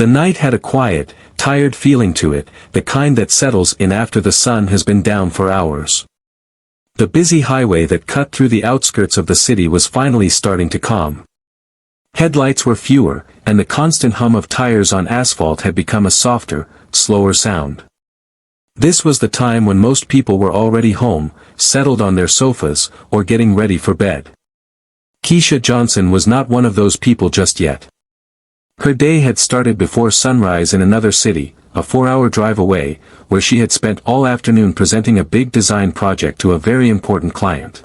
The night had a quiet, tired feeling to it, the kind that settles in after the sun has been down for hours. The busy highway that cut through the outskirts of the city was finally starting to calm. Headlights were fewer, and the constant hum of tires on asphalt had become a softer, slower sound. This was the time when most people were already home, settled on their sofas, or getting ready for bed. Keisha Johnson was not one of those people just yet. Her day had started before sunrise in another city, a 4-hour drive away, where she had spent all afternoon presenting a big design project to a very important client.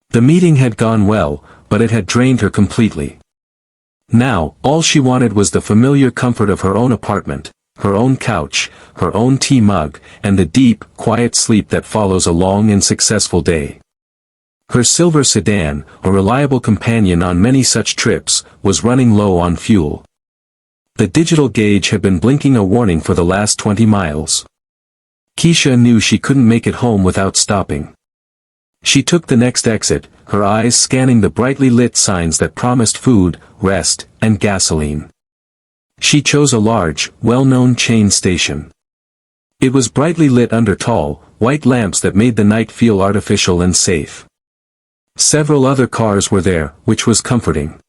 The meeting had gone well, but it had drained her completely. Now, all she wanted was the familiar comfort of her own apartment, her own couch, her own tea mug, and the deep, quiet sleep that follows a long and successful day. Her silver sedan, a reliable companion on many such trips, was running low on fuel. The digital gauge had been blinking a warning for the last 20 miles. Keisha knew she couldn't make it home without stopping. She took the next exit, her eyes scanning the brightly lit signs that promised food, rest, and gasoline. She chose a large, well-known chain station. It was brightly lit under tall, white lamps that made the night feel artificial and safe. Several other cars were there, which was comforting.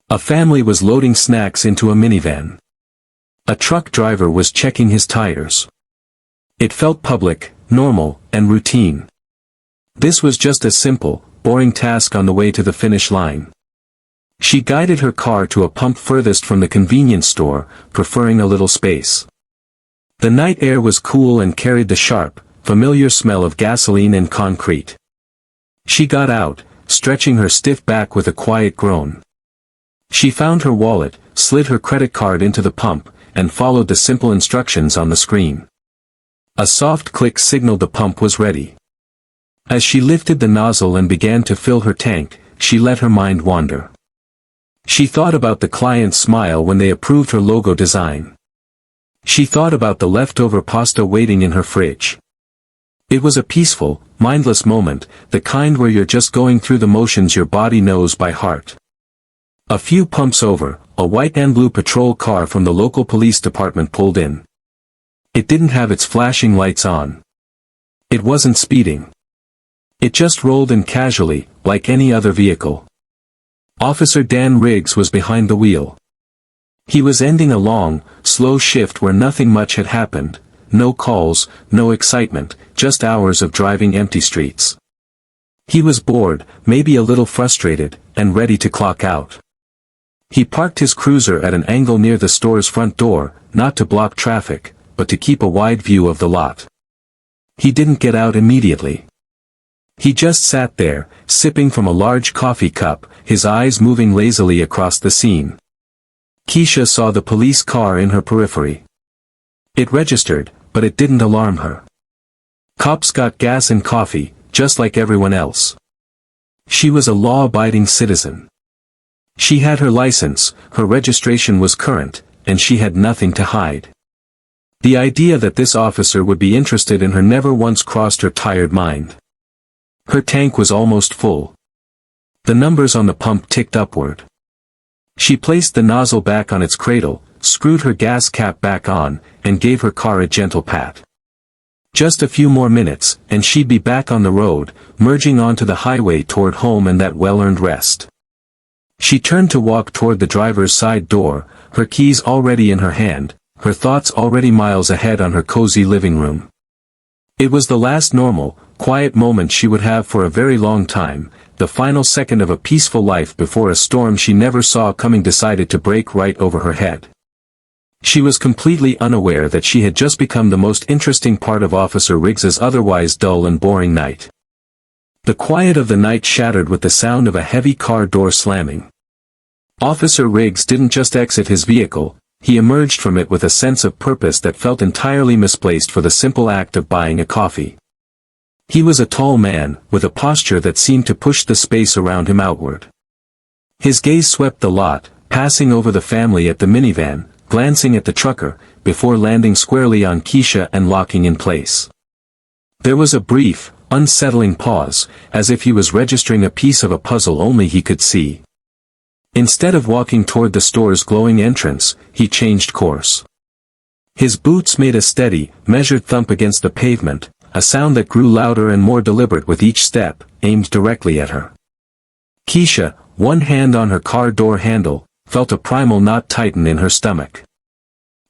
A family was loading snacks into a minivan. A truck driver was checking his tires. It felt public, normal, and routine. This was just a simple, boring task on the way to the finish line. She guided her car to a pump furthest from the convenience store, preferring a little space. The night air was cool and carried the sharp, familiar smell of gasoline and concrete. She got out, stretching her stiff back with a quiet groan. She found her wallet, slid her credit card into the pump, and followed the simple instructions on the screen. A soft click signaled the pump was ready. As she lifted the nozzle and began to fill her tank, she let her mind wander. She thought about the client's smile when they approved her logo design. She thought about the leftover pasta waiting in her fridge. It was a peaceful, mindless moment, the kind where you're just going through the motions your body knows by heart. A few pumps over, a white and blue patrol car from the local police department pulled in. It didn't have its flashing lights on. It wasn't speeding. It just rolled in casually, like any other vehicle. Officer Dan Riggs was behind the wheel. He was ending a long, slow shift where nothing much had happened, no calls, no excitement, just hours of driving empty streets. He was bored, maybe a little frustrated, and ready to clock out. He parked his cruiser at an angle near the store's front door, not to block traffic, but to keep a wide view of the lot. He didn't get out immediately. He just sat there, sipping from a large coffee cup, his eyes moving lazily across the scene. Keisha saw the police car in her periphery. It registered, but it didn't alarm her. Cops got gas and coffee, just like everyone else. She was a law-abiding citizen. She had her license, her registration was current, and she had nothing to hide. The idea that this officer would be interested in her never once crossed her tired mind. Her tank was almost full. The numbers on the pump ticked upward. She placed the nozzle back on its cradle, screwed her gas cap back on, and gave her car a gentle pat. Just a few more minutes, and she'd be back on the road, merging onto the highway toward home and that well-earned rest. She turned to walk toward the driver's side door, her keys already in her hand, her thoughts already miles ahead on her cozy living room. It was the last normal, quiet moment she would have for a very long time, the final second of a peaceful life before a storm she never saw coming decided to break right over her head. She was completely unaware that she had just become the most interesting part of Officer Riggs's otherwise dull and boring night. The quiet of the night shattered with the sound of a heavy car door slamming. Officer Riggs didn't just exit his vehicle, he emerged from it with a sense of purpose that felt entirely misplaced for the simple act of buying a coffee. He was a tall man, with a posture that seemed to push the space around him outward. His gaze swept the lot, passing over the family at the minivan, glancing at the trucker, before landing squarely on Keisha and locking in place. There was a brief, unsettling pause, as if he was registering a piece of a puzzle only he could see. Instead of walking toward the store's glowing entrance, he changed course. His boots made a steady, measured thump against the pavement, a sound that grew louder and more deliberate with each step, aimed directly at her. Keisha, one hand on her car door handle, felt a primal knot tighten in her stomach.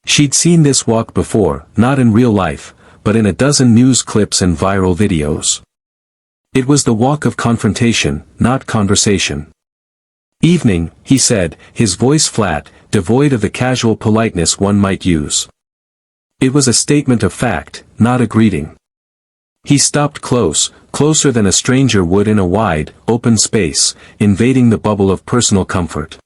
She'd seen this walk before, not in real life, but in a dozen news clips and viral videos. It was the walk of confrontation, not conversation. "Evening," he said, his voice flat, devoid of the casual politeness one might use. It was a statement of fact, not a greeting. He stopped closer than a stranger would in a wide, open space, invading the bubble of personal comfort.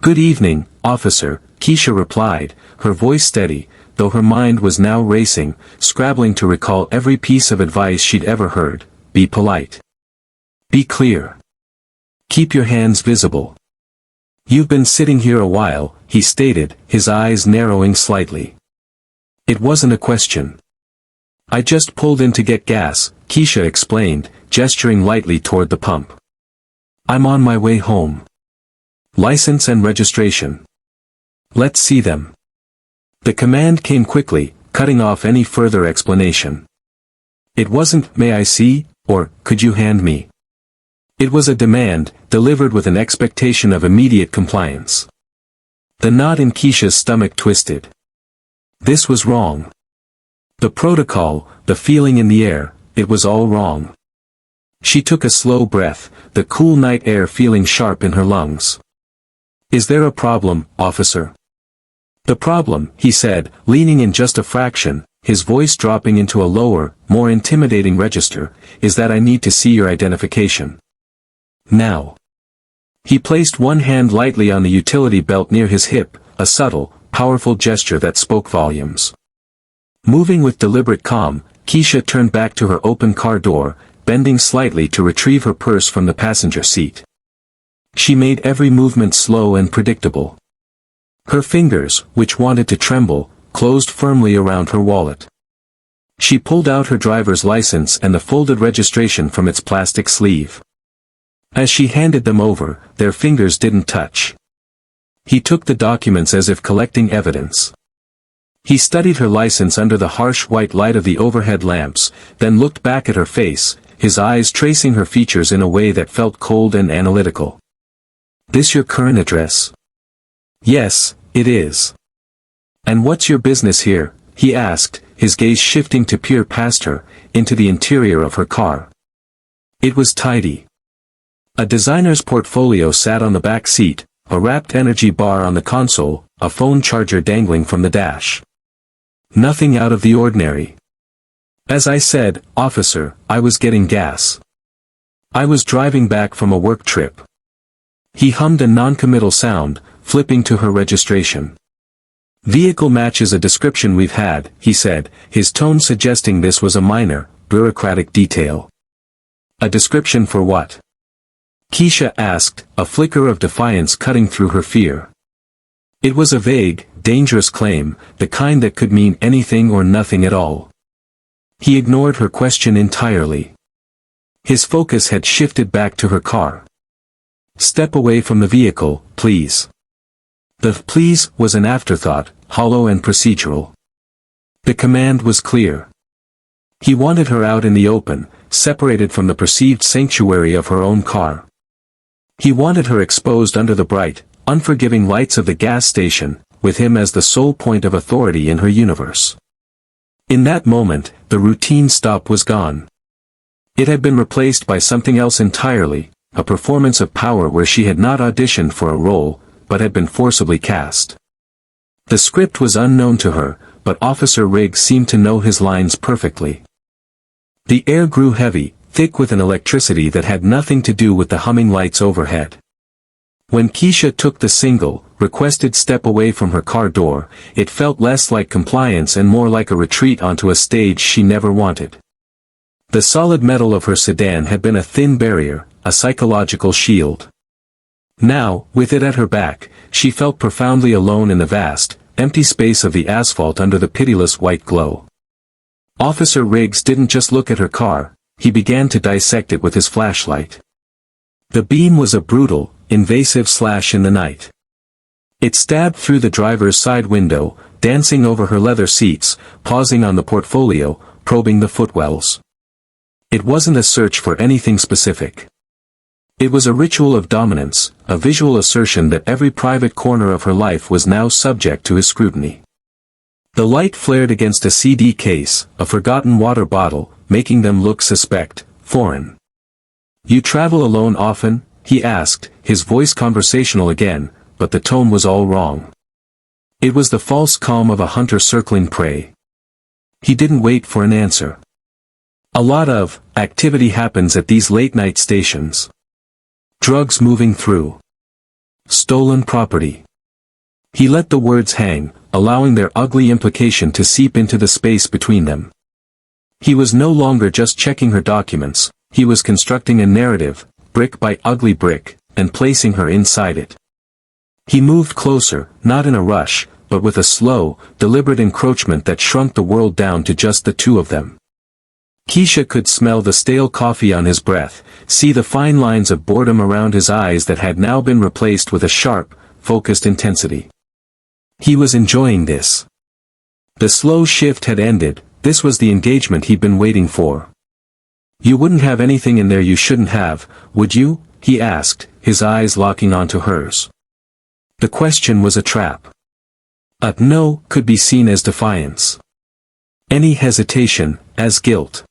"Good evening, officer," Keisha replied, her voice steady, though her mind was now racing, scrabbling to recall every piece of advice she'd ever heard. "Be polite. Be clear. Keep your hands visible." "You've been sitting here a while," he stated, his eyes narrowing slightly. It wasn't a question. "I just pulled in to get gas," Keisha explained, gesturing lightly toward the pump. "I'm on my way home. License and registration. Let's see them." The command came quickly, cutting off any further explanation. It wasn't, "May I see," or, "Could you hand me?" It was a demand, delivered with an expectation of immediate compliance. The knot in Keisha's stomach twisted. This was wrong. The protocol, the feeling in the air, it was all wrong. She took a slow breath, the cool night air feeling sharp in her lungs. "Is there a problem, officer?" "The problem," he said, leaning in just a fraction, his voice dropping into a lower, more intimidating register, "is that I need to see your identification. Now." He placed one hand lightly on the utility belt near his hip, a subtle, powerful gesture that spoke volumes. Moving with deliberate calm, Keisha turned back to her open car door, bending slightly to retrieve her purse from the passenger seat. She made every movement slow and predictable. Her fingers, which wanted to tremble, closed firmly around her wallet. She pulled out her driver's license and the folded registration from its plastic sleeve. As she handed them over, their fingers didn't touch. He took the documents as if collecting evidence. He studied her license under the harsh white light of the overhead lamps, then looked back at her face, his eyes tracing her features in a way that felt cold and analytical. "This your current address?" "Yes, it is." "And what's your business here?" he asked, his gaze shifting to peer past her, into the interior of her car. It was tidy. A designer's portfolio sat on the back seat, a wrapped energy bar on the console, a phone charger dangling from the dash. Nothing out of the ordinary. "As I said, officer, I was getting gas. I was driving back from a work trip." He hummed a non-committal sound, flipping to her registration. "Vehicle matches a description we've had," he said, his tone suggesting this was a minor, bureaucratic detail. "A description for what?" Keisha asked, a flicker of defiance cutting through her fear. It was a vague, dangerous claim, the kind that could mean anything or nothing at all. He ignored her question entirely. His focus had shifted back to her car. "Step away from the vehicle, please." The "please" was an afterthought, hollow and procedural. The command was clear. He wanted her out in the open, separated from the perceived sanctuary of her own car. He wanted her exposed under the bright, unforgiving lights of the gas station, with him as the sole point of authority in her universe. In that moment, the routine stop was gone. It had been replaced by something else entirely, a performance of power where she had not auditioned for a role, but had been forcibly cast. The script was unknown to her, but Officer Riggs seemed to know his lines perfectly. The air grew heavy, thick with an electricity that had nothing to do with the humming lights overhead. When Keisha took the single, requested step away from her car door, it felt less like compliance and more like a retreat onto a stage she never wanted. The solid metal of her sedan had been a thin barrier, a psychological shield. Now, with it at her back, she felt profoundly alone in the vast, empty space of the asphalt under the pitiless white glow. Officer Riggs didn't just look at her car, he began to dissect it with his flashlight. The beam was a brutal, invasive slash in the night. It stabbed through the driver's side window, dancing over her leather seats, pausing on the portfolio, probing the footwells. It wasn't a search for anything specific. It was a ritual of dominance, a visual assertion that every private corner of her life was now subject to his scrutiny. The light flared against a CD case, a forgotten water bottle, making them look suspect, foreign. "You travel alone often?" he asked, his voice conversational again, but the tone was all wrong. It was the false calm of a hunter circling prey. He didn't wait for an answer. "A lot of activity happens at these late-night stations. Drugs moving through. Stolen property." He let the words hang, allowing their ugly implication to seep into the space between them. He was no longer just checking her documents, he was constructing a narrative, brick by ugly brick, and placing her inside it. He moved closer, not in a rush, but with a slow, deliberate encroachment that shrunk the world down to just the two of them. Keisha could smell the stale coffee on his breath, see the fine lines of boredom around his eyes that had now been replaced with a sharp, focused intensity. He was enjoying this. The slow shift had ended, this was the engagement he'd been waiting for. "You wouldn't have anything in there you shouldn't have, would you?" he asked, his eyes locking onto hers. The question was a trap. A no could be seen as defiance. Any hesitation, as guilt.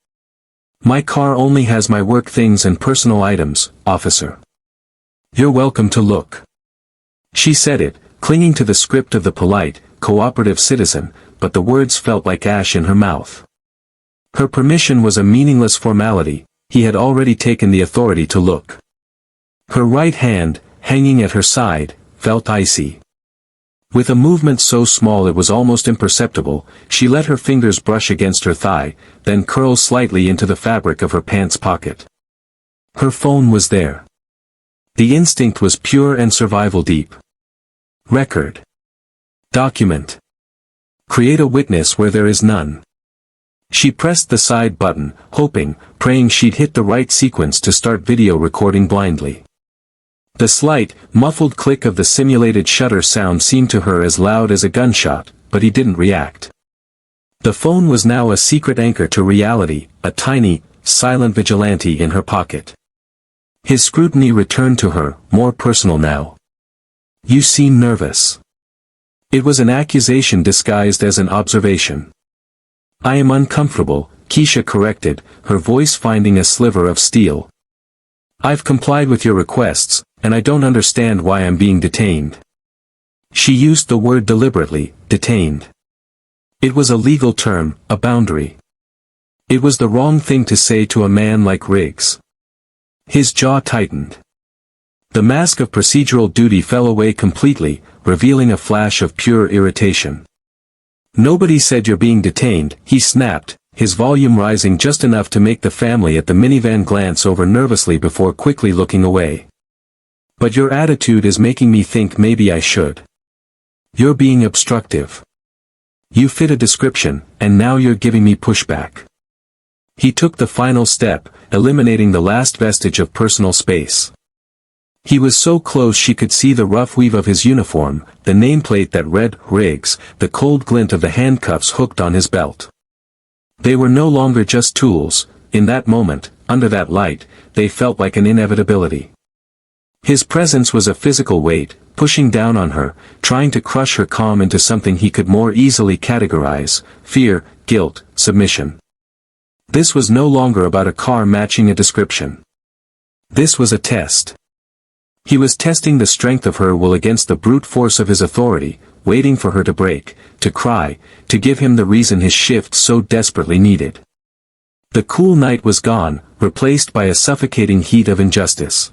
"My car only has my work things and personal items, officer. You're welcome to look." She said it, clinging to the script of the polite, cooperative citizen, but the words felt like ash in her mouth. Her permission was a meaningless formality, he had already taken the authority to look. Her right hand, hanging at her side, felt icy. With a movement so small it was almost imperceptible, she let her fingers brush against her thigh, then curl slightly into the fabric of her pants pocket. Her phone was there. The instinct was pure and survival deep. Record. Document. Create a witness where there is none. She pressed the side button, hoping, praying she'd hit the right sequence to start video recording blindly. The slight, muffled click of the simulated shutter sound seemed to her as loud as a gunshot, but he didn't react. The phone was now a secret anchor to reality, a tiny, silent vigilante in her pocket. His scrutiny returned to her, more personal now. "You seem nervous." It was an accusation disguised as an observation. "I am uncomfortable," Keisha corrected, her voice finding a sliver of steel. "I've complied with your requests, and I don't understand why I'm being detained." She used the word deliberately, detained. It was a legal term, a boundary. It was the wrong thing to say to a man like Riggs. His jaw tightened. The mask of procedural duty fell away completely, revealing a flash of pure irritation. "Nobody said you're being detained," he snapped, his volume rising just enough to make the family at the minivan glance over nervously before quickly looking away. "But your attitude is making me think maybe I should. You're being obstructive. You fit a description, and now you're giving me pushback." He took the final step, eliminating the last vestige of personal space. He was so close she could see the rough weave of his uniform, the nameplate that read, Riggs, the cold glint of the handcuffs hooked on his belt. They were no longer just tools, in that moment, under that light, they felt like an inevitability. His presence was a physical weight, pushing down on her, trying to crush her calm into something he could more easily categorize, fear, guilt, submission. This was no longer about a car matching a description. This was a test. He was testing the strength of her will against the brute force of his authority, waiting for her to break, to cry, to give him the reason his shift so desperately needed. The cool night was gone, replaced by a suffocating heat of injustice.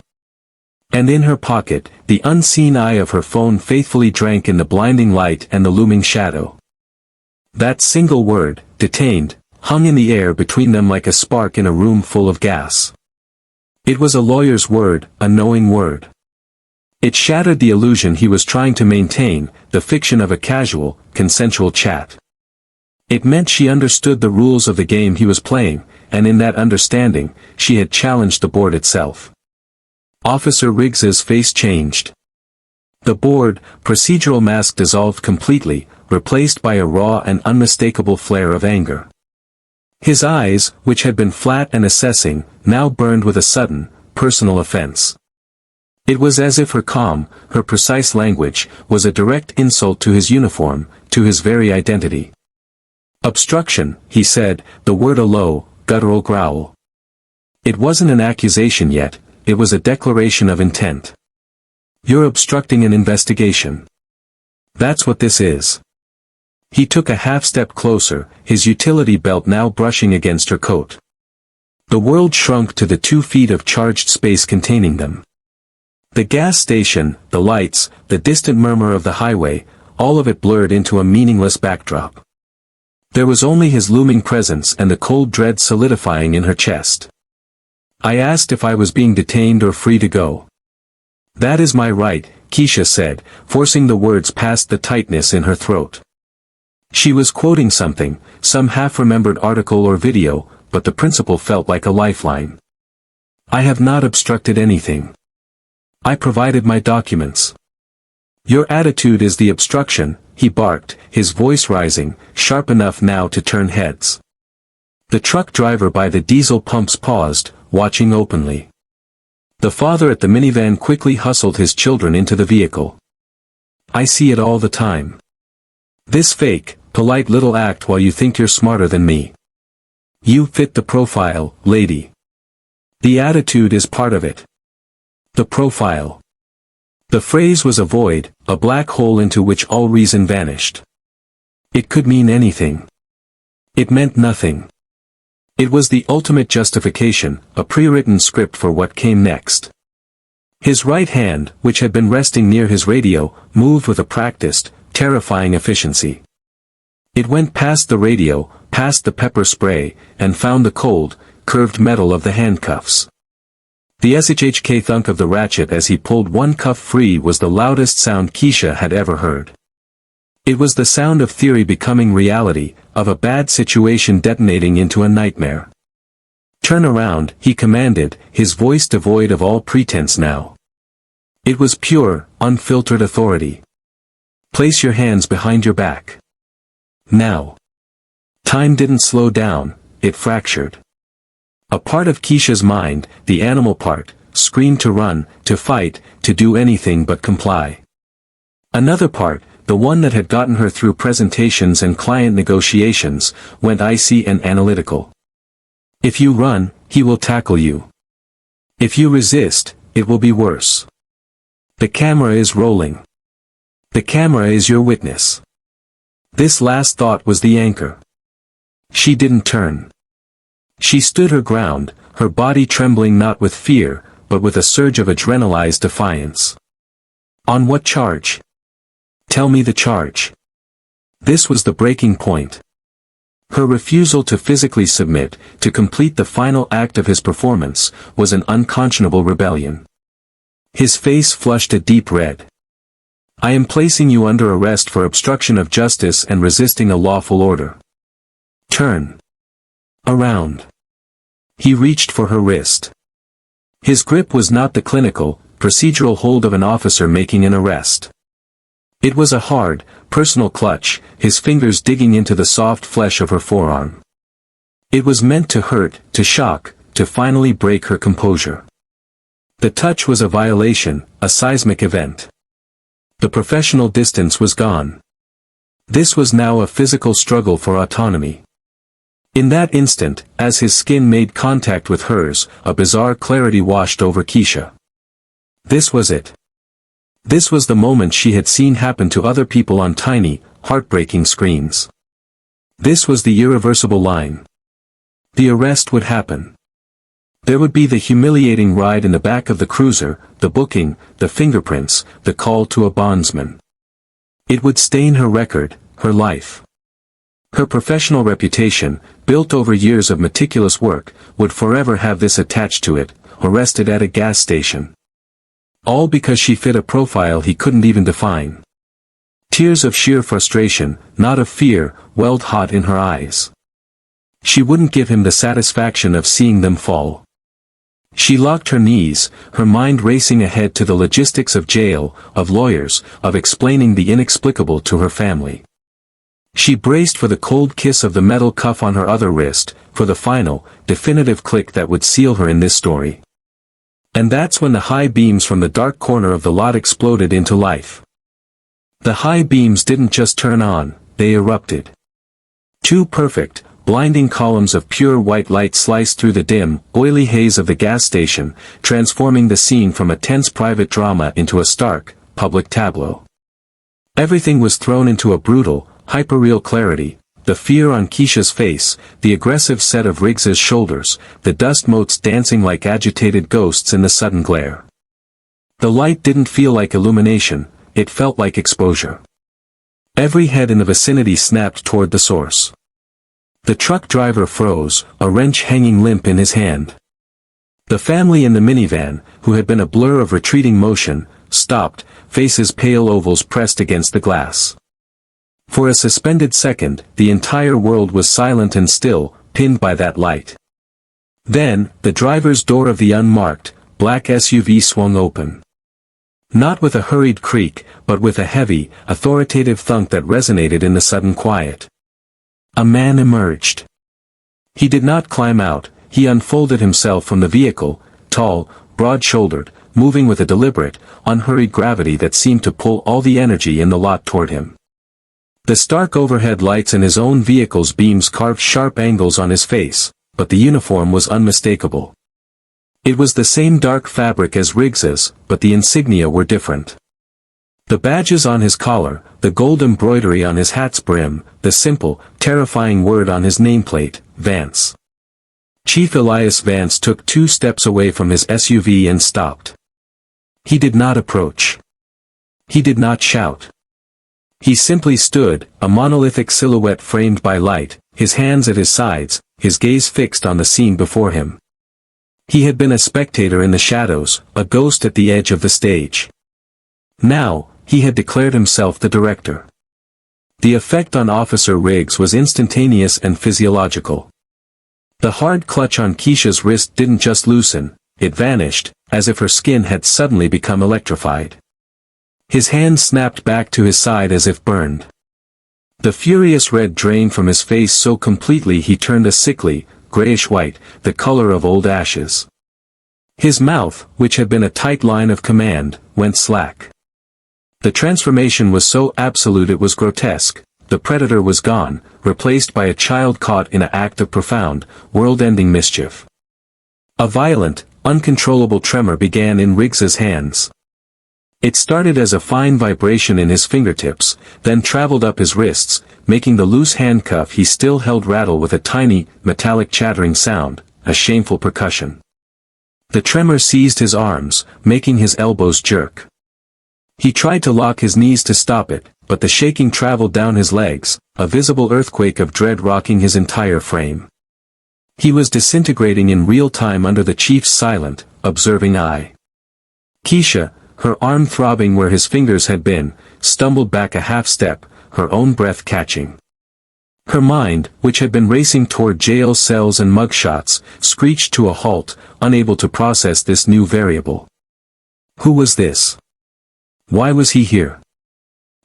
And in her pocket, the unseen eye of her phone faithfully drank in the blinding light and the looming shadow. That single word, detained, hung in the air between them like a spark in a room full of gas. It was a lawyer's word, a knowing word. It shattered the illusion he was trying to maintain, the fiction of a casual, consensual chat. It meant she understood the rules of the game he was playing, and in that understanding, she had challenged the board itself. Officer Riggs's face changed. The bored, procedural mask dissolved completely, replaced by a raw and unmistakable flare of anger. His eyes, which had been flat and assessing, now burned with a sudden, personal offense. It was as if her calm, her precise language, was a direct insult to his uniform, to his very identity. "Obstruction," he said, the word a low, guttural growl. It wasn't an accusation yet, it was a declaration of intent. "You're obstructing an investigation. That's what this is." He took a half-step closer, his utility belt now brushing against her coat. The world shrunk to the 2 feet of charged space containing them. The gas station, the lights, the distant murmur of the highway, all of it blurred into a meaningless backdrop. There was only his looming presence and the cold dread solidifying in her chest. "I asked if I was being detained or free to go." "That is my right," Keisha said, forcing the words past the tightness in her throat. She was quoting something, some half-remembered article or video, but the principle felt like a lifeline. "I have not obstructed anything. I provided my documents." "Your attitude is the obstruction," he barked, his voice rising, sharp enough now to turn heads. The truck driver by the diesel pumps paused, watching openly. The father at the minivan quickly hustled his children into the vehicle. "I see it all the time. This fake, polite little act while you think you're smarter than me. You fit the profile, lady. The attitude is part of it. The profile." The phrase was a void, a black hole into which all reason vanished. It could mean anything. It meant nothing. It was the ultimate justification, a pre-written script for what came next. His right hand, which had been resting near his radio, moved with a practiced, terrifying efficiency. It went past the radio, past the pepper spray, and found the cold, curved metal of the handcuffs. The shhk thunk of the ratchet as he pulled one cuff free was the loudest sound Keisha had ever heard. It was the sound of theory becoming reality, of a bad situation detonating into a nightmare. "Turn around," he commanded, his voice devoid of all pretense now. It was pure, unfiltered authority. "Place your hands behind your back. Now." Time didn't slow down, it fractured. A part of Keisha's mind, the animal part, screamed to run, to fight, to do anything but comply. Another part, the one that had gotten her through presentations and client negotiations, went icy and analytical. "If you run, he will tackle you. If you resist, it will be worse. The camera is rolling. The camera is your witness." This last thought was the anchor. She didn't turn. She stood her ground, her body trembling not with fear, but with a surge of adrenalized defiance. "On what charge? Tell me the charge." This was the breaking point. Her refusal to physically submit, to complete the final act of his performance, was an unconscionable rebellion. His face flushed a deep red. "I am placing you under arrest for obstruction of justice and resisting a lawful order. Turn around." He reached for her wrist. His grip was not the clinical, procedural hold of an officer making an arrest. It was a hard, personal clutch, his fingers digging into the soft flesh of her forearm. It was meant to hurt, to shock, to finally break her composure. The touch was a violation, a seismic event. The professional distance was gone. This was now a physical struggle for autonomy. In that instant, as his skin made contact with hers, a bizarre clarity washed over Keisha. This was it. This was the moment she had seen happen to other people on tiny, heartbreaking screens. This was the irreversible line. The arrest would happen. There would be the humiliating ride in the back of the cruiser, the booking, the fingerprints, the call to a bondsman. It would stain her record, her life. Her professional reputation, built over years of meticulous work, would forever have this attached to it, arrested at a gas station. All because she fit a profile he couldn't even define. Tears of sheer frustration, not of fear, welled hot in her eyes. She wouldn't give him the satisfaction of seeing them fall. She locked her knees, her mind racing ahead to the logistics of jail, of lawyers, of explaining the inexplicable to her family. She braced for the cold kiss of the metal cuff on her other wrist, for the final, definitive click that would seal her in this story. And that's when the high beams from the dark corner of the lot exploded into life. The high beams didn't just turn on, they erupted. Two perfect, blinding columns of pure white light sliced through the dim, oily haze of the gas station, transforming the scene from a tense private drama into a stark, public tableau. Everything was thrown into a brutal, hyperreal clarity, the fear on Keisha's face, the aggressive set of Riggs's shoulders, the dust motes dancing like agitated ghosts in the sudden glare. The light didn't feel like illumination, it felt like exposure. Every head in the vicinity snapped toward the source. The truck driver froze, a wrench hanging limp in his hand. The family in the minivan, who had been a blur of retreating motion, stopped, faces pale ovals pressed against the glass. For a suspended second, the entire world was silent and still, pinned by that light. Then, the driver's door of the unmarked, black SUV swung open. Not with a hurried creak, but with a heavy, authoritative thunk that resonated in the sudden quiet. A man emerged. He did not climb out, he unfolded himself from the vehicle, tall, broad-shouldered, moving with a deliberate, unhurried gravity that seemed to pull all the energy in the lot toward him. The stark overhead lights in his own vehicle's beams carved sharp angles on his face, but the uniform was unmistakable. It was the same dark fabric as Riggs's, but the insignia were different. The badges on his collar, the gold embroidery on his hat's brim, the simple, terrifying word on his nameplate, Vance. Chief Elias Vance took 2 steps away from his SUV and stopped. He did not approach. He did not shout. He simply stood, a monolithic silhouette framed by light, his hands at his sides, his gaze fixed on the scene before him. He had been a spectator in the shadows, a ghost at the edge of the stage. Now, he had declared himself the director. The effect on Officer Riggs was instantaneous and physiological. The hard clutch on Keisha's wrist didn't just loosen, it vanished, as if her skin had suddenly become electrified. His hand snapped back to his side as if burned. The furious red drained from his face so completely he turned a sickly, grayish-white, the color of old ashes. His mouth, which had been a tight line of command, went slack. The transformation was so absolute it was grotesque. The predator was gone, replaced by a child caught in an act of profound, world-ending mischief. A violent, uncontrollable tremor began in Riggs's hands. It started as a fine vibration in his fingertips, then traveled up his wrists, making the loose handcuff he still held rattle with a tiny, metallic chattering sound, a shameful percussion. The tremor seized his arms, making his elbows jerk. He tried to lock his knees to stop it, but the shaking traveled down his legs, a visible earthquake of dread rocking his entire frame. He was disintegrating in real time under the chief's silent, observing eye. Keisha, her arm throbbing where his fingers had been, stumbled back a half step, her own breath catching. Her mind, which had been racing toward jail cells and mugshots, screeched to a halt, unable to process this new variable. Who was this? Why was he here?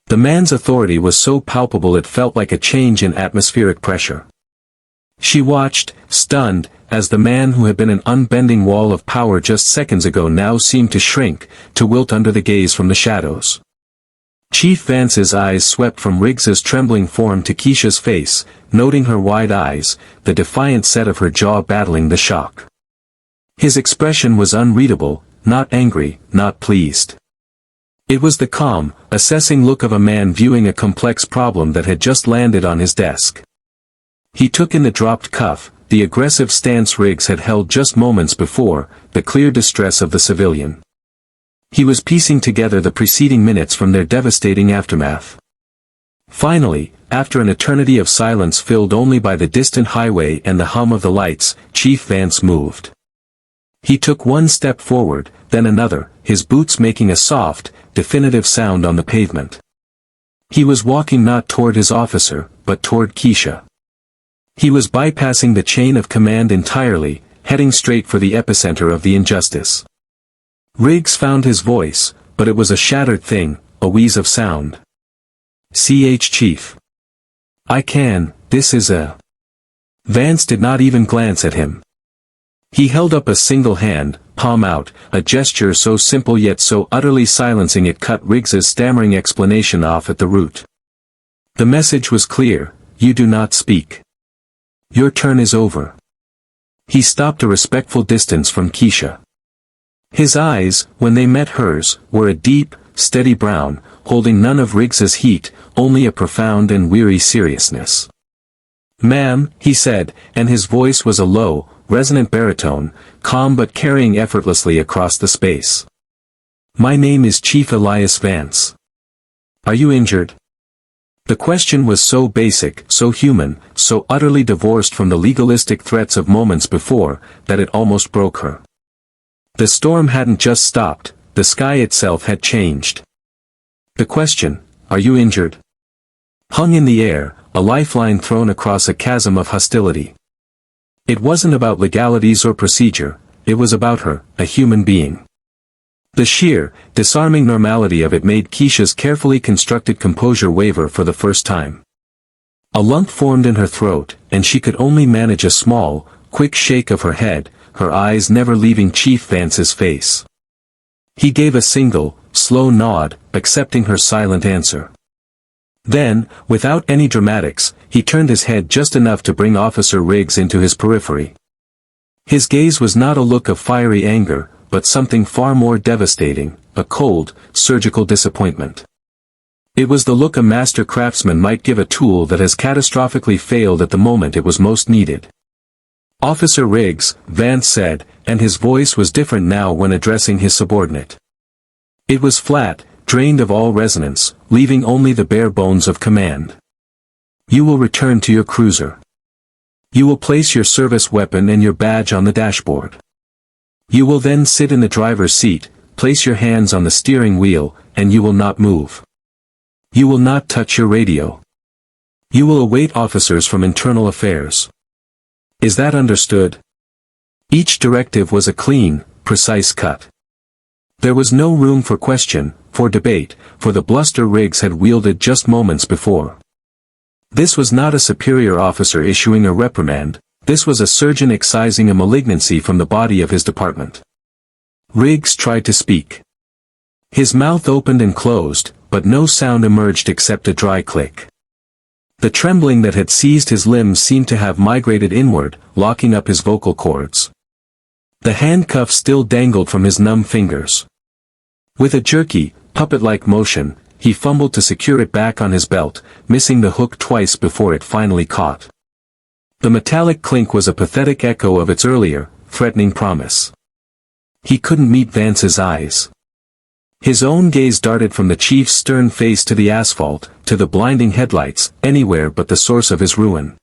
The man's authority was so palpable it felt like a change in atmospheric pressure. She watched, stunned, as the man who had been an unbending wall of power just seconds ago now seemed to shrink, to wilt under the gaze from the shadows. Chief Vance's eyes swept from Riggs's trembling form to Keisha's face, noting her wide eyes, the defiant set of her jaw battling the shock. His expression was unreadable, not angry, not pleased. It was the calm, assessing look of a man viewing a complex problem that had just landed on his desk. He took in the dropped cuff, the aggressive stance Riggs had held just moments before, the clear distress of the civilian. He was piecing together the preceding minutes from their devastating aftermath. Finally, after an eternity of silence filled only by the distant highway and the hum of the lights, Chief Vance moved. He took one step forward, then another, his boots making a soft, definitive sound on the pavement. He was walking not toward his officer, but toward Keisha. He was bypassing the chain of command entirely, heading straight for the epicenter of the injustice. Riggs found his voice, but it was a shattered thing, a wheeze of sound. Chief. I can, this is a... Vance did not even glance at him. He held up a single hand, palm out, a gesture so simple yet so utterly silencing it cut Riggs's stammering explanation off at the root. The message was clear: you do not speak. Your turn is over. He stopped a respectful distance from Keisha. His eyes, when they met hers, were a deep, steady brown, holding none of Riggs's heat, only a profound and weary seriousness. Ma'am, he said, and his voice was a low, resonant baritone, calm but carrying effortlessly across the space. My name is Chief Elias Vance. Are you injured? The question was so basic, so human, so utterly divorced from the legalistic threats of moments before, that it almost broke her. The storm hadn't just stopped, the sky itself had changed. The question, are you injured? Hung in the air, a lifeline thrown across a chasm of hostility. It wasn't about legalities or procedure, it was about her, a human being. The sheer, disarming normality of it made Keisha's carefully constructed composure waver for the first time. A lump formed in her throat, and she could only manage a small, quick shake of her head, her eyes never leaving Chief Vance's face. He gave a single, slow nod, accepting her silent answer. Then, without any dramatics, he turned his head just enough to bring Officer Riggs into his periphery. His gaze was not a look of fiery anger, but something far more devastating, a cold, surgical disappointment. It was the look a master craftsman might give a tool that has catastrophically failed at the moment it was most needed. Officer Riggs, Vance said, and his voice was different now when addressing his subordinate. It was flat, drained of all resonance, leaving only the bare bones of command. You will return to your cruiser. You will place your service weapon and your badge on the dashboard. You will then sit in the driver's seat, place your hands on the steering wheel, and you will not move. You will not touch your radio. You will await officers from internal affairs. Is that understood? Each directive was a clean, precise cut. There was no room for question, for debate, for the bluster Riggs had wielded just moments before. This was not a superior officer issuing a reprimand, this was a surgeon excising a malignancy from the body of his department. Riggs tried to speak. His mouth opened and closed, but no sound emerged except a dry click. The trembling that had seized his limbs seemed to have migrated inward, locking up his vocal cords. The handcuff still dangled from his numb fingers. With a jerky, puppet-like motion, he fumbled to secure it back on his belt, missing the hook twice before it finally caught. The metallic clink was a pathetic echo of its earlier, threatening promise. He couldn't meet Vance's eyes. His own gaze darted from the chief's stern face to the asphalt, to the blinding headlights, anywhere but the source of his ruin.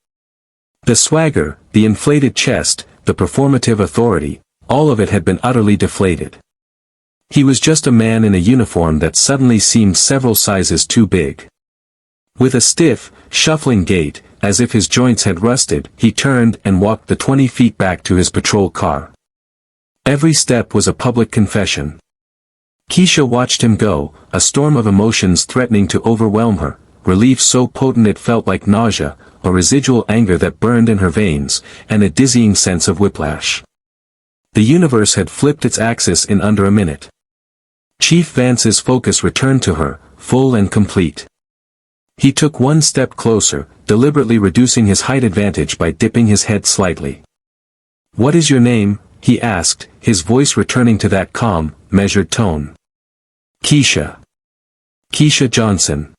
The swagger, the inflated chest, the performative authority, all of it had been utterly deflated. He was just a man in a uniform that suddenly seemed several sizes too big. With a stiff, shuffling gait, as if his joints had rusted, he turned and walked the 20 feet back to his patrol car. Every step was a public confession. Keisha watched him go, a storm of emotions threatening to overwhelm her, relief so potent it felt like nausea, a residual anger that burned in her veins, and a dizzying sense of whiplash. The universe had flipped its axis in under a minute. Chief Vance's focus returned to her, full and complete. He took one step closer, deliberately reducing his height advantage by dipping his head slightly. "What is your name?" he asked, his voice returning to that calm, measured tone. "Keisha. Keisha Johnson."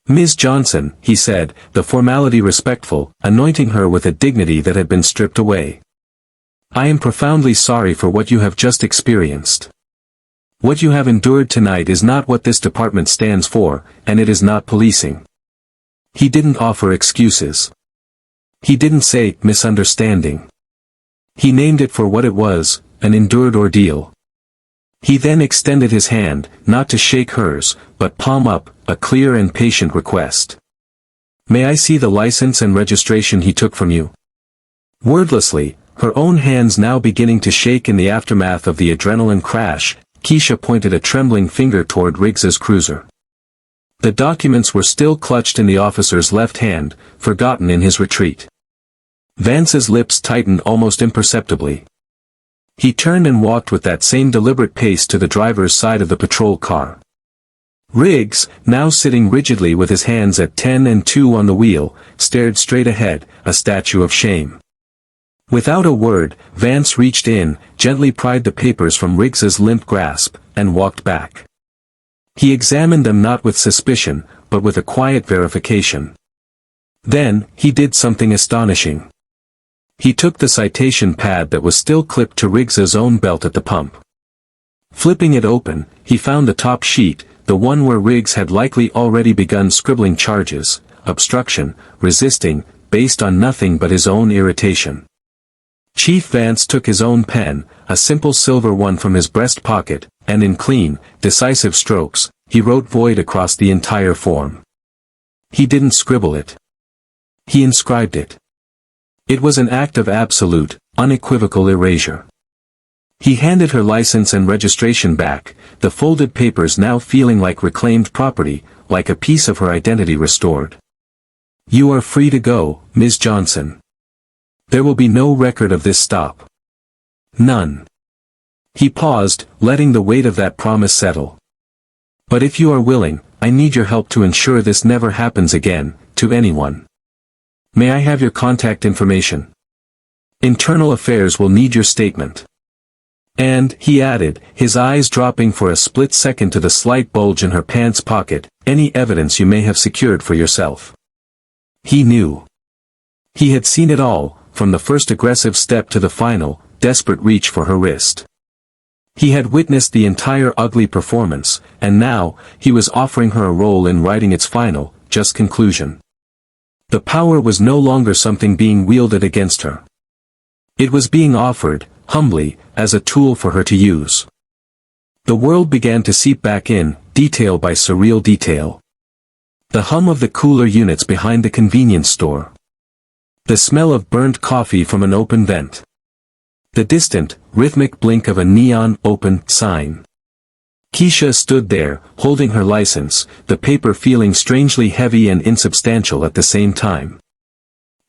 "Ms. Johnson," he said, the formality respectful, anointing her with a dignity that had been stripped away. "I am profoundly sorry for what you have just experienced. What you have endured tonight is not what this department stands for, and it is not policing." He didn't offer excuses. He didn't say, misunderstanding. He named it for what it was, an endured ordeal. He then extended his hand, not to shake hers, but palm up, a clear and patient request. "May I see the license and registration he took from you?" Wordlessly, Her own hands now beginning to shake in the aftermath of the adrenaline crash, Keisha pointed a trembling finger toward Riggs's cruiser. The documents were still clutched in the officer's left hand, forgotten in his retreat. Vance's lips tightened almost imperceptibly. He turned and walked with that same deliberate pace to the driver's side of the patrol car. Riggs, now sitting rigidly with his hands at 10 and 2 on the wheel, stared straight ahead, a statue of shame. Without a word, Vance reached in, gently pried the papers from Riggs's limp grasp, and walked back. He examined them not with suspicion, but with a quiet verification. Then, he did something astonishing. He took the citation pad that was still clipped to Riggs's own belt at the pump. Flipping it open, he found the top sheet, the one where Riggs had likely already begun scribbling charges, obstruction, resisting, based on nothing but his own irritation. Chief Vance took his own pen, a simple silver one from his breast pocket, and in clean, decisive strokes, he wrote void across the entire form. He didn't scribble it. He inscribed it. It was an act of absolute, unequivocal erasure. He handed her license and registration back, the folded papers now feeling like reclaimed property, like a piece of her identity restored. "You are free to go, Ms. Johnson. There will be no record of this stop. None." He paused, letting the weight of that promise settle. "But if you are willing, I need your help to ensure this never happens again, to anyone. May I have your contact information? Internal Affairs will need your statement." And, he added, his eyes dropping for a split second to the slight bulge in her pants pocket, "any evidence you may have secured for yourself." He knew. He had seen it all, from the first aggressive step to the final, desperate reach for her wrist. He had witnessed the entire ugly performance, and now, he was offering her a role in writing its final, just conclusion. The power was no longer something being wielded against her. It was being offered, humbly, as a tool for her to use. The world began to seep back in, detail by surreal detail. The hum of the cooler units behind the convenience store. The smell of burnt coffee from an open vent. The distant, rhythmic blink of a neon open sign. Keisha stood there, holding her license, the paper feeling strangely heavy and insubstantial at the same time.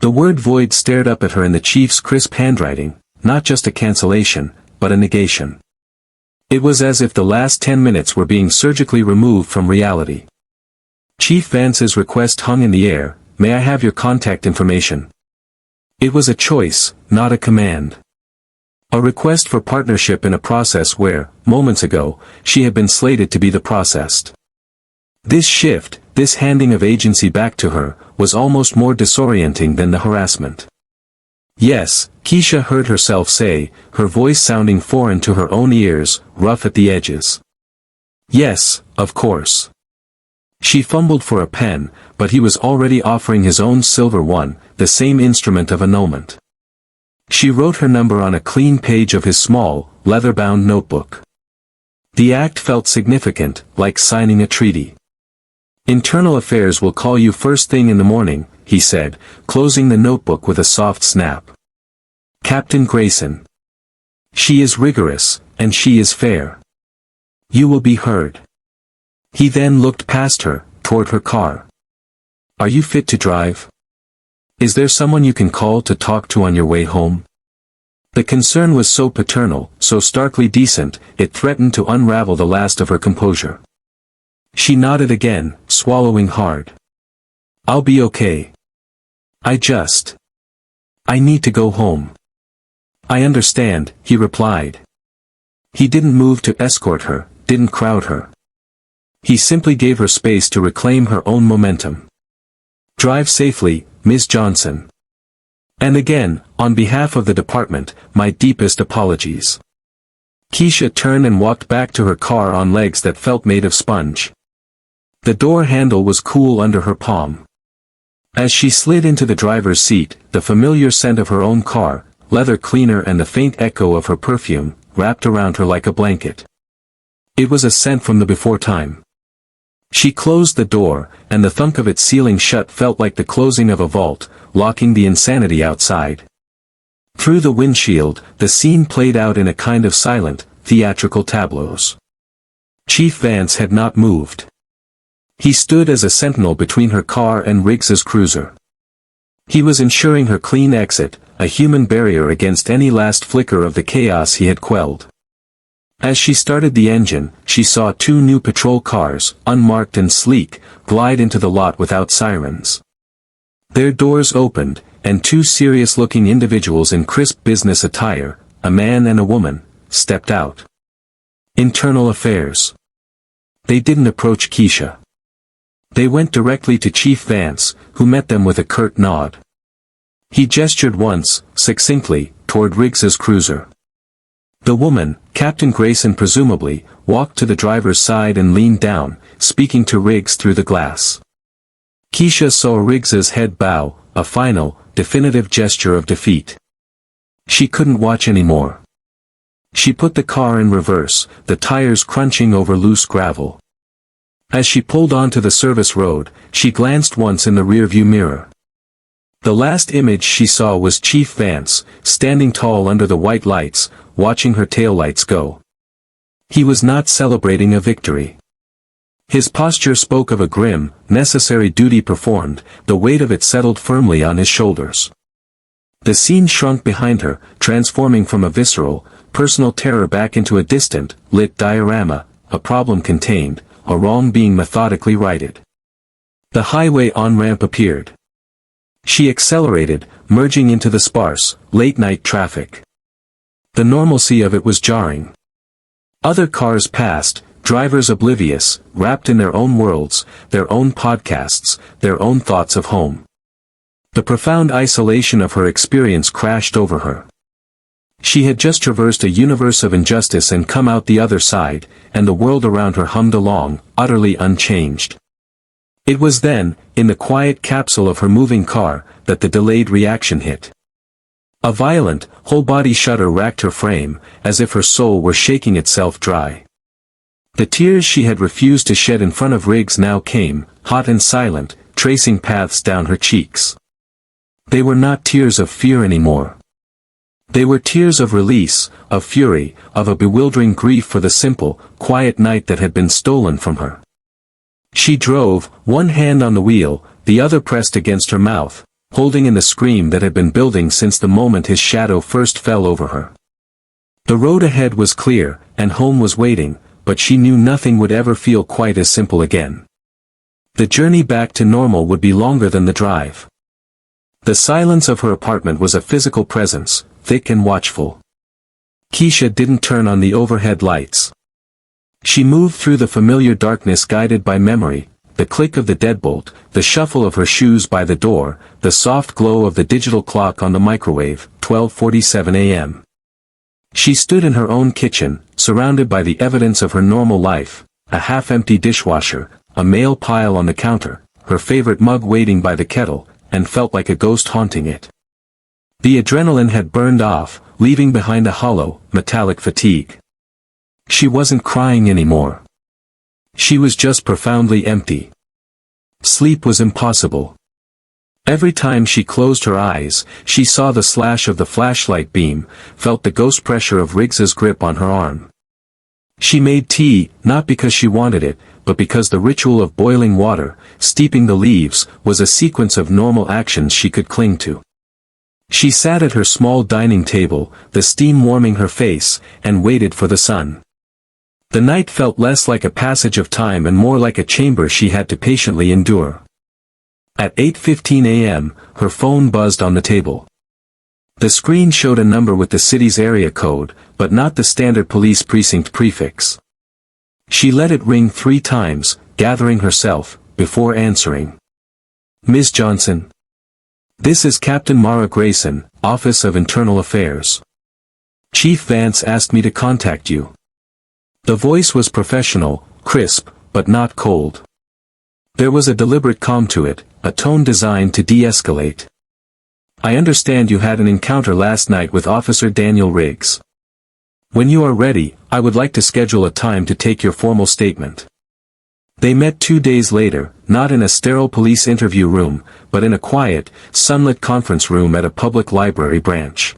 The word void stared up at her in the chief's crisp handwriting, not just a cancellation, but a negation. It was as if the last 10 minutes were being surgically removed from reality. Chief Vance's request hung in the air, "May I have your contact information?" It was a choice, not a command. A request for partnership in a process where, moments ago, she had been slated to be the processed. This shift, this handing of agency back to her, was almost more disorienting than the harassment. "Yes," Keisha heard herself say, her voice sounding foreign to her own ears, rough at the edges. "Yes, of course." She fumbled for a pen, but he was already offering his own silver one, the same instrument of annulment. She wrote her number on a clean page of his small, leather-bound notebook. The act felt significant, like signing a treaty. "Internal Affairs will call you first thing in the morning," he said, closing the notebook with a soft snap. "Captain Grayson. She is rigorous, and she is fair. You will be heard." He then looked past her, toward her car. "Are you fit to drive? Is there someone you can call to talk to on your way home?" The concern was so paternal, so starkly decent, it threatened to unravel the last of her composure. She nodded again, swallowing hard. "I'll be okay. I need to go home." "I understand," he replied. He didn't move to escort her, didn't crowd her. He simply gave her space to reclaim her own momentum. "Drive safely, Ms. Johnson. And again, on behalf of the department, my deepest apologies." Keisha turned and walked back to her car on legs that felt made of sponge. The door handle was cool under her palm. As she slid into the driver's seat, the familiar scent of her own car, leather cleaner and the faint echo of her perfume, wrapped around her like a blanket. It was a scent from the before time. She closed the door, and the thunk of its sealing shut felt like the closing of a vault, locking the insanity outside. Through the windshield, the scene played out in a kind of silent, theatrical tableaus. Chief Vance had not moved. He stood as a sentinel between her car and Riggs's cruiser. He was ensuring her clean exit, a human barrier against any last flicker of the chaos he had quelled. As she started the engine, she saw two new patrol cars, unmarked and sleek, glide into the lot without sirens. Their doors opened, and two serious-looking individuals in crisp business attire, a man and a woman, stepped out. Internal Affairs. They didn't approach Keisha. They went directly to Chief Vance, who met them with a curt nod. He gestured once, succinctly, toward Riggs's cruiser. The woman, Captain Grayson presumably, walked to the driver's side and leaned down, speaking to Riggs through the glass. Keisha saw Riggs's head bow, a final, definitive gesture of defeat. She couldn't watch anymore. She put the car in reverse, the tires crunching over loose gravel. As she pulled onto the service road, she glanced once in the rearview mirror. The last image she saw was Chief Vance, standing tall under the white lights, watching her taillights go. He was not celebrating a victory. His posture spoke of a grim, necessary duty performed, the weight of it settled firmly on his shoulders. The scene shrunk behind her, transforming from a visceral, personal terror back into a distant, lit diorama, a problem contained, a wrong being methodically righted. The highway on-ramp appeared. She accelerated, merging into the sparse, late-night traffic. The normalcy of it was jarring. Other cars passed, drivers oblivious, wrapped in their own worlds, their own podcasts, their own thoughts of home. The profound isolation of her experience crashed over her. She had just traversed a universe of injustice and come out the other side, and the world around her hummed along, utterly unchanged. It was then, in the quiet capsule of her moving car, that the delayed reaction hit. A violent, whole-body shudder racked her frame, as if her soul were shaking itself dry. The tears she had refused to shed in front of Riggs now came, hot and silent, tracing paths down her cheeks. They were not tears of fear anymore. They were tears of release, of fury, of a bewildering grief for the simple, quiet night that had been stolen from her. She drove, one hand on the wheel, the other pressed against her mouth, holding in the scream that had been building since the moment his shadow first fell over her. The road ahead was clear, and home was waiting, but she knew nothing would ever feel quite as simple again. The journey back to normal would be longer than the drive. The silence of her apartment was a physical presence, thick and watchful. Keisha didn't turn on the overhead lights. She moved through the familiar darkness guided by memory, the click of the deadbolt, the shuffle of her shoes by the door, the soft glow of the digital clock on the microwave, 12:47 a.m. She stood in her own kitchen, surrounded by the evidence of her normal life, a half-empty dishwasher, a mail pile on the counter, her favorite mug waiting by the kettle, and felt like a ghost haunting it. The adrenaline had burned off, leaving behind a hollow, metallic fatigue. She wasn't crying anymore. She was just profoundly empty. Sleep was impossible. Every time she closed her eyes, she saw the slash of the flashlight beam, felt the ghost pressure of Riggs's grip on her arm. She made tea, not because she wanted it, but because the ritual of boiling water, steeping the leaves, was a sequence of normal actions she could cling to. She sat at her small dining table, the steam warming her face, and waited for the sun. The night felt less like a passage of time and more like a chamber she had to patiently endure. At 8:15 a.m., her phone buzzed on the table. The screen showed a number with the city's area code, but not the standard police precinct prefix. She let it ring 3 times, gathering herself, before answering. "Ms. Johnson. This is Captain Mara Grayson, Office of Internal Affairs. Chief Vance asked me to contact you." The voice was professional, crisp, but not cold. There was a deliberate calm to it, a tone designed to de-escalate. "I understand you had an encounter last night with Officer Daniel Riggs. When you are ready, I would like to schedule a time to take your formal statement." They met 2 days later, not in a sterile police interview room, but in a quiet, sunlit conference room at a public library branch.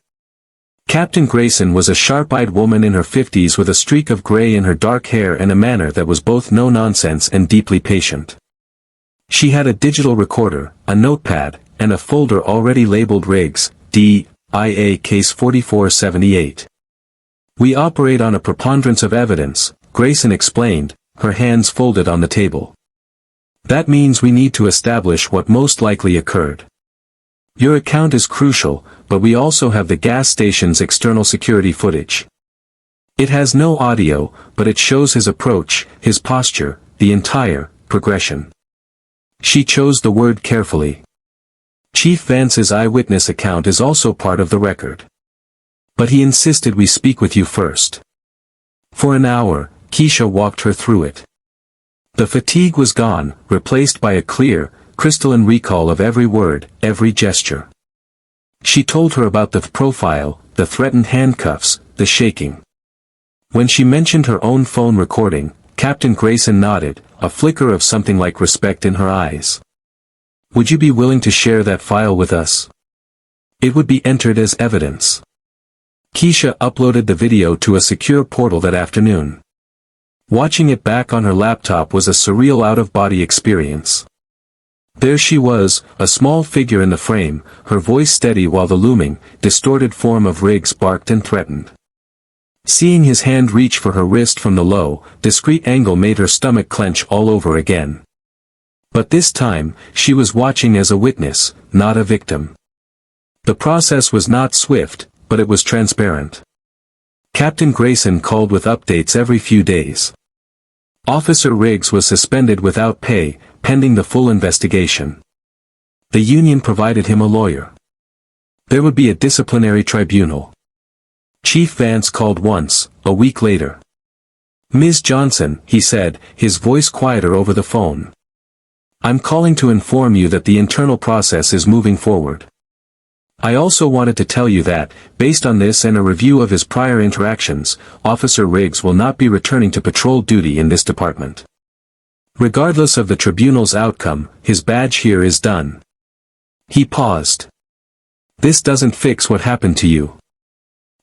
Captain Grayson was a sharp-eyed woman in her 50s with a streak of gray in her dark hair and a manner that was both no-nonsense and deeply patient. She had a digital recorder, a notepad, and a folder already labeled Riggs, D.I.A. Case 4478. "We operate on a preponderance of evidence," Grayson explained, her hands folded on the table. "That means we need to establish what most likely occurred. Your account is crucial, but we also have the gas station's external security footage. It has no audio, but it shows his approach, his posture, the entire progression." She chose the word carefully. "Chief Vance's eyewitness account is also part of the record. But he insisted we speak with you first." For an hour, Keisha walked her through it. The fatigue was gone, replaced by a clear, crystalline recall of every word, every gesture. She told her about the profile, the threatened handcuffs, the shaking. When she mentioned her own phone recording, Captain Grayson nodded, a flicker of something like respect in her eyes. "Would you be willing to share that file with us? It would be entered as evidence." Keisha uploaded the video to a secure portal that afternoon. Watching it back on her laptop was a surreal out-of-body experience. There she was, a small figure in the frame, her voice steady while the looming, distorted form of Riggs barked and threatened. Seeing his hand reach for her wrist from the low, discreet angle made her stomach clench all over again. But this time, she was watching as a witness, not a victim. The process was not swift, but it was transparent. Captain Grayson called with updates every few days. Officer Riggs was suspended without pay, pending the full investigation. The union provided him a lawyer. There would be a disciplinary tribunal. Chief Vance called once, a week later. "Ms. Johnson," he said, his voice quieter over the phone. "I'm calling to inform you that the internal process is moving forward. I also wanted to tell you that, based on this and a review of his prior interactions, Officer Riggs will not be returning to patrol duty in this department. Regardless of the tribunal's outcome, his badge here is done." He paused. "This doesn't fix what happened to you.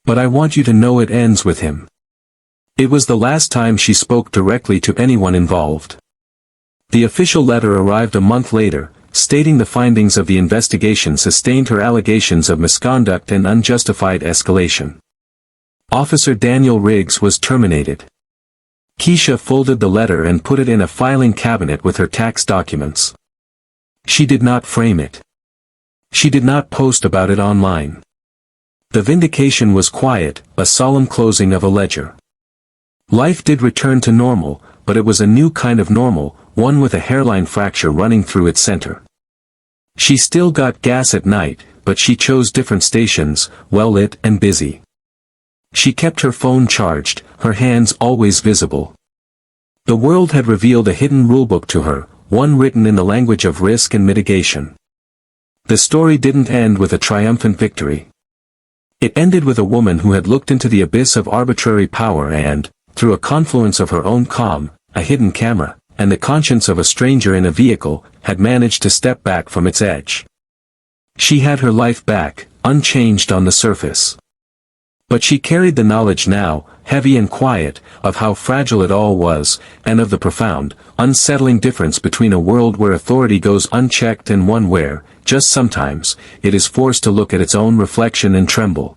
But I want you to know it ends with him." It was the last time she spoke directly to anyone involved. The official letter arrived a month later, stating the findings of the investigation sustained her allegations of misconduct and unjustified escalation. Officer Daniel Riggs was terminated. Keisha folded the letter and put it in a filing cabinet with her tax documents. She did not frame it. She did not post about it online. The vindication was quiet, a solemn closing of a ledger. Life did return to normal, but it was a new kind of normal, one with a hairline fracture running through its center. She still got gas at night, but she chose different stations, well-lit and busy. She kept her phone charged, her hands always visible. The world had revealed a hidden rulebook to her, one written in the language of risk and mitigation. The story didn't end with a triumphant victory. It ended with a woman who had looked into the abyss of arbitrary power and, through a confluence of her own calm, a hidden camera, and the conscience of a stranger in a vehicle, had managed to step back from its edge. She had her life back, unchanged on the surface. But she carried the knowledge now, heavy and quiet, of how fragile it all was, and of the profound, unsettling difference between a world where authority goes unchecked and one where, just sometimes, it is forced to look at its own reflection and tremble.